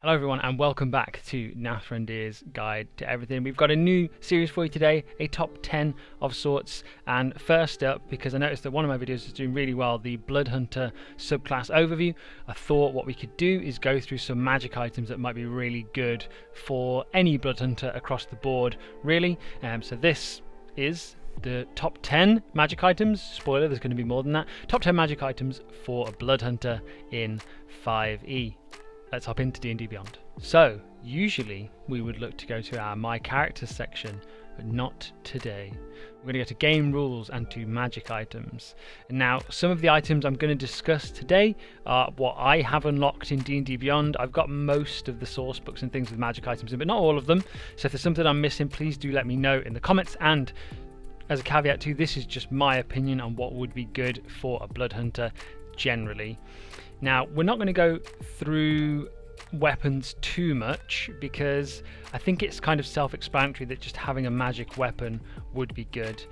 Hello everyone and welcome back to Nathrandir's Guide to Everything. We've got a new series for you today, a top 10 of sorts. And first up, because I noticed that one of my videos is doing really well, the Bloodhunter subclass overview, I thought what we could do is go through some magic items that might be really good for any Bloodhunter across the board, really. So this is the top 10 magic items. Spoiler, there's going to be more than that. Top 10 magic items for a Bloodhunter in 5e. Let's hop into D&D Beyond. So, usually we would look to go to our My Characters section, but not today. We're going to go to Game Rules and to Magic Items. Now, some of the items I'm going to discuss today are what I have unlocked in D&D Beyond. I've got most of the source books and things with magic items in, but not all of them. So if there's something I'm missing, please do let me know in the comments. And as a caveat too, this is just my opinion on what would be good for a Bloodhunter generally. Now, we're not going to go through weapons too much because I think it's kind of self-explanatory that just having a magic weapon would be good.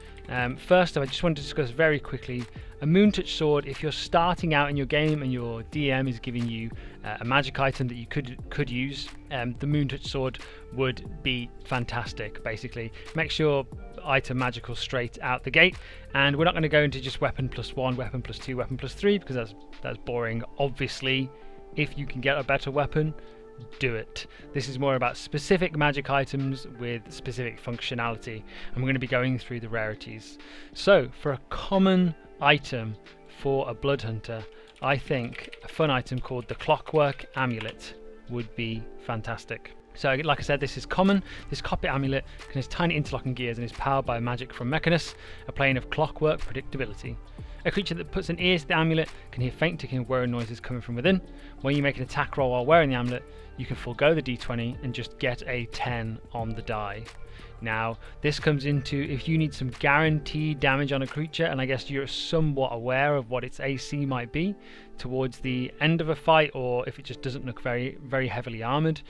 First I just want to discuss very quickly a Moontouch sword. If you're starting out in your game and your DM is giving you a magic item that you could use, the Moontouch sword would be fantastic. Basically, makes your item magical straight out the gate. And we're not going to go into just weapon plus 1, weapon plus 2, weapon plus 3 because that's boring. Obviously, if you can get a better weapon, do it. This is more about specific magic items with specific functionality, and we're going to be going through the rarities. So for a common item for a Bloodhunter, I think a fun item called the Clockwork Amulet would be fantastic. So like I said, this is common. This Cockpit Amulet has tiny interlocking gears and is powered by magic from Mechanus, a plane of clockwork predictability. A creature that puts an ear to the amulet can hear faint ticking and whirring noises coming from within. When you make an attack roll while wearing the amulet, you can forego the d20 and just get a 10 on the die. Now, this comes into if you need some guaranteed damage on a creature, and I guess you're somewhat aware of what its AC might be towards the end of a fight, or if it just doesn't look very, very heavily armoured.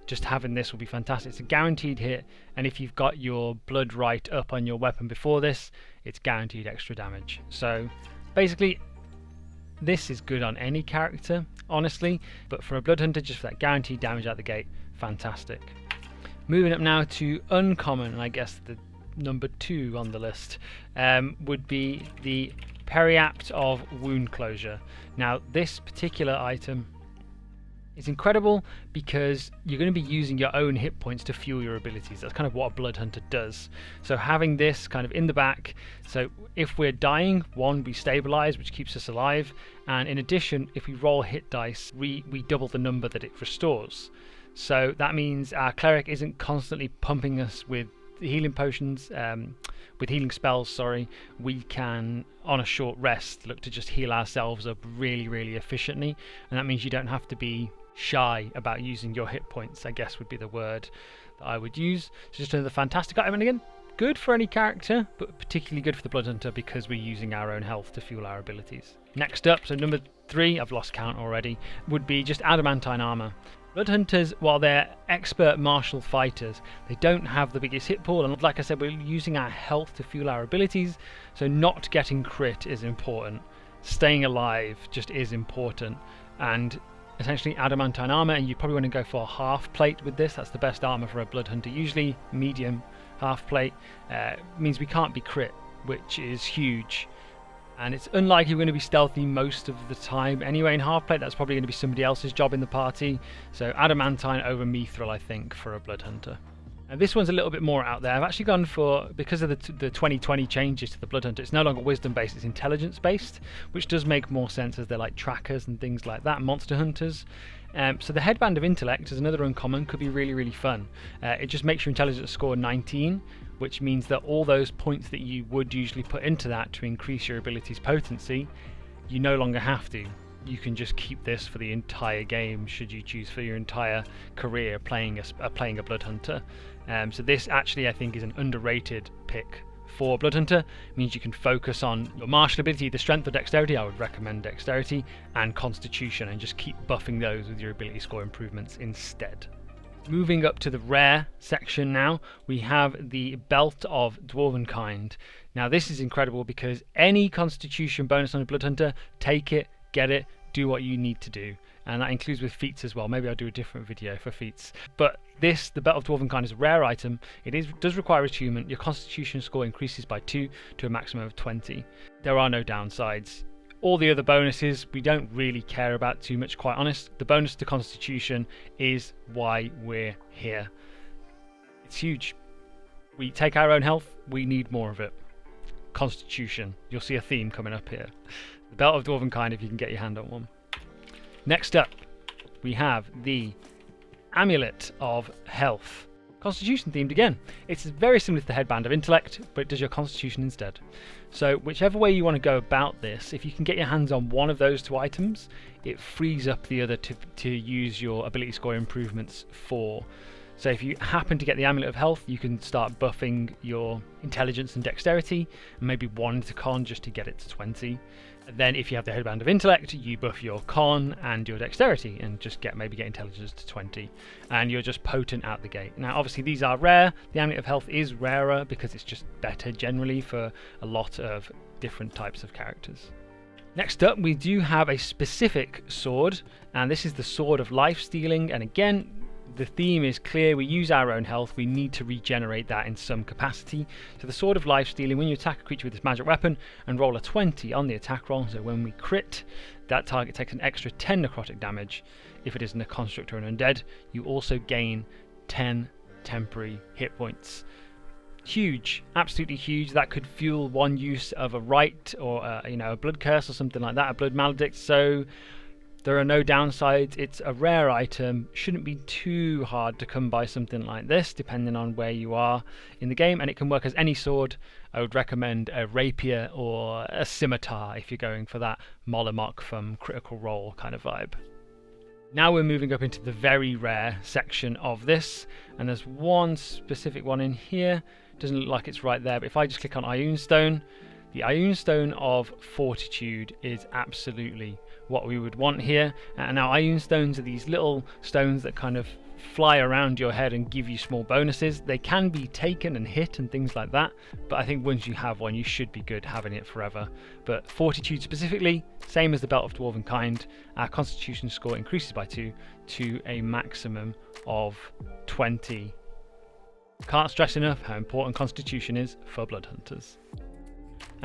Just having this will be fantastic. It's a guaranteed hit, and if you've got your blood right up on your weapon before this, it's guaranteed extra damage. So basically, this is good on any character, honestly, but for a Bloodhunter, just for that guaranteed damage out the gate, fantastic. Moving up now to uncommon, and I guess the number 2 on the list would be the Periapt of Wound Closure. Now, this particular item, it's incredible because you're going to be using your own hit points to fuel your abilities. That's kind of what a Bloodhunter does. So having this kind of in the back, so if we're dying, one, we stabilize, which keeps us alive, and in addition, if we roll hit dice, we double the number that it restores. So that means our cleric isn't constantly pumping us with healing potions, with healing spells, sorry. We can, on a short rest, look to just heal ourselves up really, really efficiently, and that means you don't have to be shy about using your hit points, I guess would be the word that I would use. So just another fantastic item, and again, good for any character, but particularly good for the Bloodhunter because we're using our own health to fuel our abilities. Next up, so number 3, I've lost count already, would be just adamantine armor. Bloodhunters, while they're expert martial fighters, they don't have the biggest hit pool, and like I said, we're using our health to fuel our abilities, so not getting crit is important. Staying alive just is important, and essentially adamantine armor, and you probably want to go for half plate with this. That's the best armor for a Bloodhunter. Usually medium half plate means we can't be crit, which is huge, and it's unlikely we're going to be stealthy most of the time anyway. In half plate, that's probably going to be somebody else's job in the party, so adamantine over mithril, I think, for a Bloodhunter. And this one's a little bit more out there. I've actually gone for, because of the 2020 changes to the Bloodhunter, it's no longer wisdom based, it's intelligence based, which does make more sense as they're like trackers and things like that, monster hunters. So the Headband of Intellect is another uncommon, could be really, really fun. It just makes your intelligence score 19, which means that all those points that you would usually put into that to increase your ability's potency, you no longer have to. You can just keep this for the entire game, should you choose, for your entire career playing a Bloodhunter. So this actually, I think, is an underrated pick for Bloodhunter. It means you can focus on your martial ability, the strength or dexterity. I would recommend dexterity and constitution, and just keep buffing those with your ability score improvements instead. Moving up to the rare section now, we have the Belt of Dwarvenkind. Now this is incredible because any constitution bonus on a Bloodhunter, take it, get it, do what you need to do. and that includes with feats as well. Maybe I'll do a different video for feats. But this, the Belt of Dwarven Kind, is a rare item. It does require attunement. Your constitution score increases by 2 to a maximum of 20. There are no downsides. All the other bonuses we don't really care about too much, quite honest. The bonus to constitution is why we're here. It's huge. We take our own health, we need more of it. Constitution. You'll see a theme coming up here. The Belt of Dwarven Kind, if you can get your hand on one. Next up, we have the Amulet of Health. Constitution themed again. It's very similar to the Headband of Intellect, but it does your Constitution instead. So whichever way you want to go about this, if you can get your hands on one of those 2 items, it frees up the other to use your ability score improvements for. So if you happen to get the Amulet of Health, you can start buffing your intelligence and dexterity, and maybe 1 to con just to get it to 20. And then if you have the Headband of Intellect, you buff your con and your dexterity and just maybe get intelligence to 20. And you're just potent out the gate. Now obviously these are rare. The Amulet of Health is rarer because it's just better generally for a lot of different types of characters. Next up, we do have a specific sword, and this is the Sword of Life Stealing. And again, the theme is clear. We use our own health. We need to regenerate that in some capacity. So the Sword of Life Stealing, when you attack a creature with this magic weapon and roll a 20 on the attack roll, so when we crit, that target takes an extra 10 necrotic damage. If it isn't a construct or an undead, you also gain 10 temporary hit points. Huge, absolutely huge. That could fuel one use of a rite or a blood curse or something like that, a blood maledict. So there are no downsides. It's a rare item. Shouldn't be too hard to come by something like this, depending on where you are in the game, and it can work as any sword. I would recommend a rapier or a scimitar if you're going for that Molomok from Critical Role kind of vibe. Now we're moving up into the very rare section of this, and there's one specific one in here. Doesn't look like it's right there, but if I just click on Ioun Stone, the Ioun Stone of Fortitude is absolutely what we would want here. And now Ioun Stones are these little stones that kind of fly around your head and give you small bonuses. They can be taken and hit and things like that, but I think once you have one, you should be good having it forever. But Fortitude specifically, same as the Belt of Dwarven Kind, our Constitution score increases by 2 to a maximum of 20. Can't stress enough how important Constitution is for blood hunters.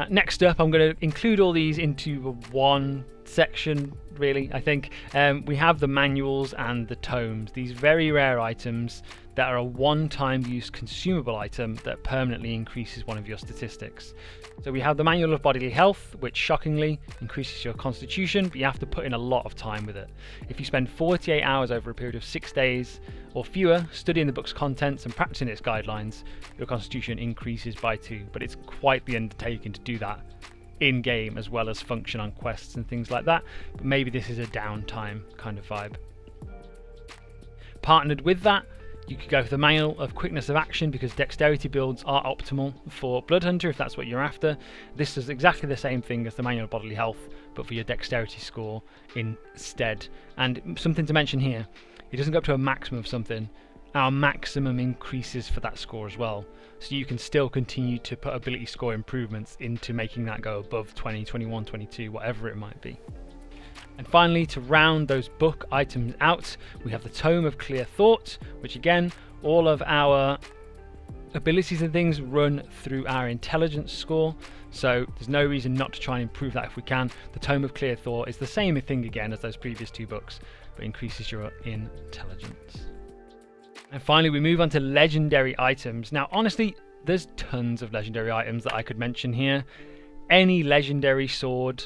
Next up, I'm going to include all these into one section, really, I think. We have the manuals and the tomes, these very rare items that are a one-time use consumable item that permanently increases one of your statistics. So we have the Manual of Bodily Health, which shockingly increases your constitution, but you have to put in a lot of time with it. If you spend 48 hours over a period of 6 days or fewer studying the book's contents and practicing its guidelines, your constitution increases by 2, but it's quite the undertaking to do that in-game as well as function on quests and things like that. But maybe this is a downtime kind of vibe. Partnered with that, you could go for the Manual of Quickness of Action, because dexterity builds are optimal for Blood Hunter if that's what you're after. This is exactly the same thing as the Manual of Bodily Health, but for your dexterity score instead. And something to mention here, it doesn't go up to a maximum of something. Our maximum increases for that score as well. So you can still continue to put ability score improvements into making that go above 20, 21, 22, whatever it might be. And finally, to round those book items out, we have the Tome of Clear Thought, which again, all of our abilities and things run through our intelligence score. So there's no reason not to try and improve that if we can. The Tome of Clear Thought is the same thing again as those previous 2 books, but increases your intelligence. And finally, we move on to legendary items. Now, honestly, there's tons of legendary items that I could mention here. Any legendary sword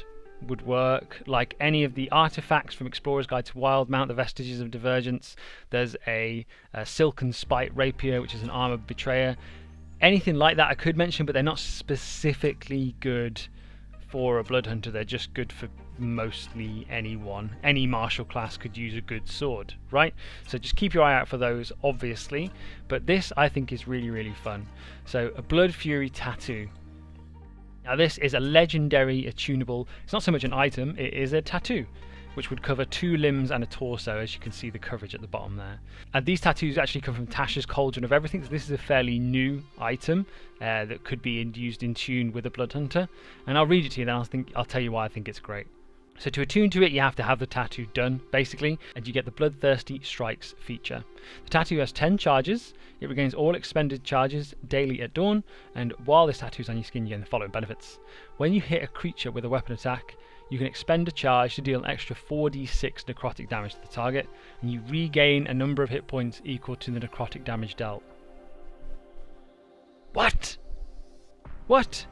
would work, like any of the artifacts from Explorer's Guide to Wildmount, the Vestiges of Divergence. There's a Silken Spite Rapier, which is an armored betrayer. Anything like that I could mention, but they're not specifically good for a blood hunter. They're just good for mostly anyone. Any martial class could use a good sword, right? So just keep your eye out for those, obviously. But this I think is really, really fun. So a Blood Fury Tattoo. Now this is a legendary attunable, it's not so much an item, it is a tattoo, which would cover 2 limbs and a torso, as you can see the coverage at the bottom there. And these tattoos actually come from Tasha's Cauldron of Everything, so this is a fairly new item that could be used in tune with a blood hunter. And I'll read it to you, then I'll tell you why I think it's great. So to attune to it, you have to have the tattoo done, basically, and you get the Bloodthirsty Strikes feature. The tattoo has 10 charges. It regains all expended charges daily at dawn, and while this tattoo is on your skin, you gain the following benefits. When you hit a creature with a weapon attack, you can expend a charge to deal an extra 4d6 necrotic damage to the target, and you regain a number of hit points equal to the necrotic damage dealt. What? What?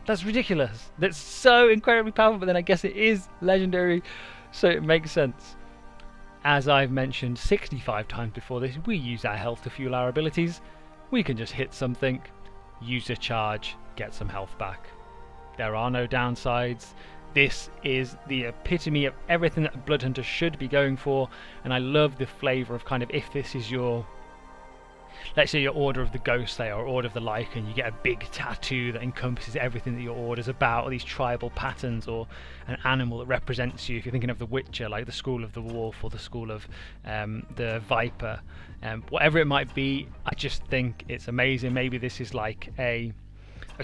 That's ridiculous. That's so incredibly powerful, but then I guess it is legendary, so it makes sense. As I've mentioned 65 times before this, we use our health to fuel our abilities. We can just hit something, use a charge, get some health back. There are no downsides. This is the epitome of everything that a Bloodhunter should be going for, and I love the flavour of kind of, if this is your, let's say your Order of the Ghost Slayer or Order of the Lycan, you get a big tattoo that encompasses everything that your order's about, or these tribal patterns, or an animal that represents you. If you're thinking of The Witcher, like the School of the Wolf or the School of the Viper, whatever it might be, I just think it's amazing. Maybe this is like a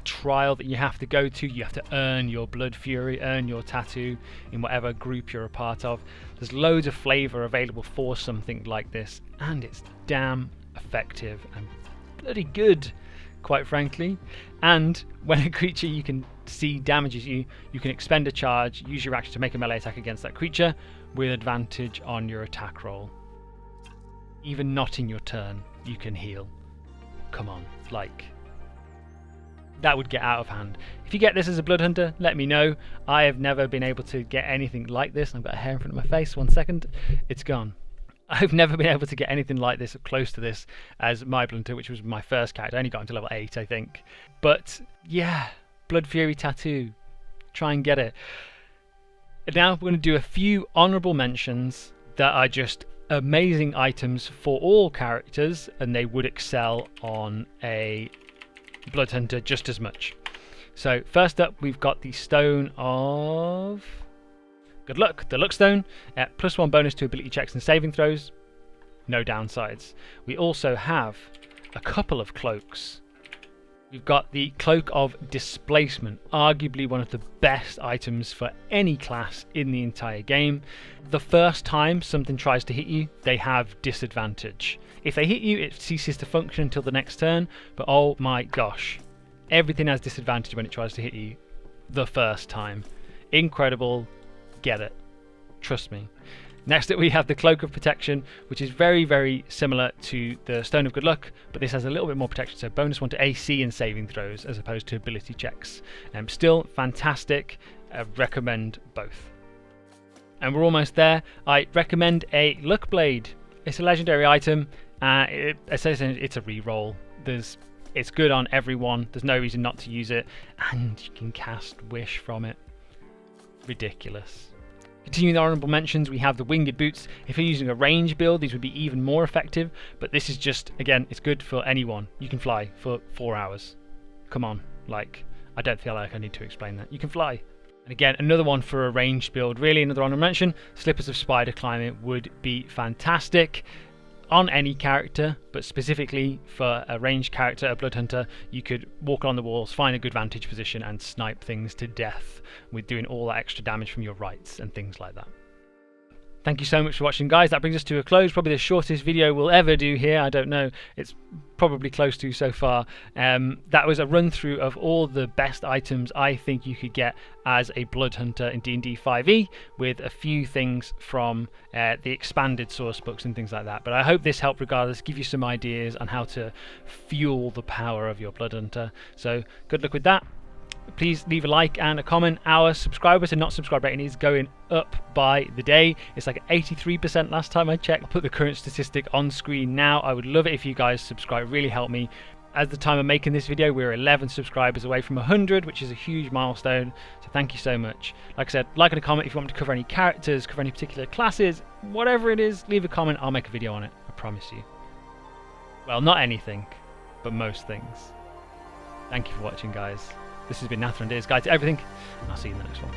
trial that you have to go to. You have to earn your Blood Fury, earn your tattoo in whatever group you're a part of. There's loads of flavour available for something like this, and it's damn effective and bloody good, quite frankly. And when a creature you can see damages you, you can expend a charge, use your action to make a melee attack against that creature with advantage on your attack roll. Even not in your turn, you can heal. Come on, like, that would get out of hand. If you get this as a Bloodhunter, let me know. I have never been able to get anything like this. I've got a hair in front of my face, 1 second, it's gone. I've never been able to get anything like this, close to this, as my Bloodhunter, which was my first character. I only got into level 8, I think. But yeah, Blood Fury tattoo. Try and get it. And now we're going to do a few honourable mentions that are just amazing items for all characters, and they would excel on a Bloodhunter just as much. So first up, we've got the Stone of Good Luck, the Luck Stone, +1 bonus to ability checks and saving throws, no downsides. We also have a couple of cloaks. We've got the Cloak of Displacement, arguably one of the best items for any class in the entire game. The first time something tries to hit you, they have disadvantage. If they hit you, it ceases to function until the next turn, but oh my gosh, everything has disadvantage when it tries to hit you the first time. Incredible. Get it. Trust me. Next up we have the Cloak of Protection, which is very, very similar to the Stone of Good Luck, but this has a little bit more protection, so bonus 1 to AC and saving throws as opposed to ability checks. Still fantastic. I recommend both. And we're almost there. I recommend a Luck Blade. It's a legendary item. It's a reroll. It's good on everyone. There's no reason not to use it, and you can cast Wish from it. Ridiculous. Continuing the honourable mentions, we have the Winged Boots. If you're using a range build, these would be even more effective, but this is just, again, it's good for anyone. You can fly for 4 hours. Come on, like, I don't feel like I need to explain that. You can fly. And again, another one for a ranged build. Really, another honourable mention, Slippers of Spider Climbing would be fantastic on any character, but specifically for a ranged character, a Bloodhunter, you could walk on the walls, find a good vantage position and snipe things to death with doing all that extra damage from your rights and things like that. Thank you so much for watching, guys. That brings us to a close. Probably the shortest video we'll ever do here. I don't know. It's probably close to so far. That was a run through of all the best items I think you could get as a Bloodhunter in D&D 5e, with a few things from the expanded source books and things like that. But I hope this helped regardless, give you some ideas on how to fuel the power of your Bloodhunter. So good luck with that. Please leave a like and a comment. Our subscribers and not subscriber rating is going up by the day. It's like 83% last time I checked. I'll put the current statistic on screen now. I would love it if you guys subscribe. It really help me. At the time of making this video, we're 11 subscribers away from 100, which is a huge milestone. So thank you so much. Like I said, like and a comment if you want me to cover any characters, cover any particular classes, whatever it is, leave a comment. I'll make a video on it. I promise you. Well, not anything, but most things. Thank you for watching, guys. This has been Nathan Deer's Guide to Everything, and I'll see you in the next one.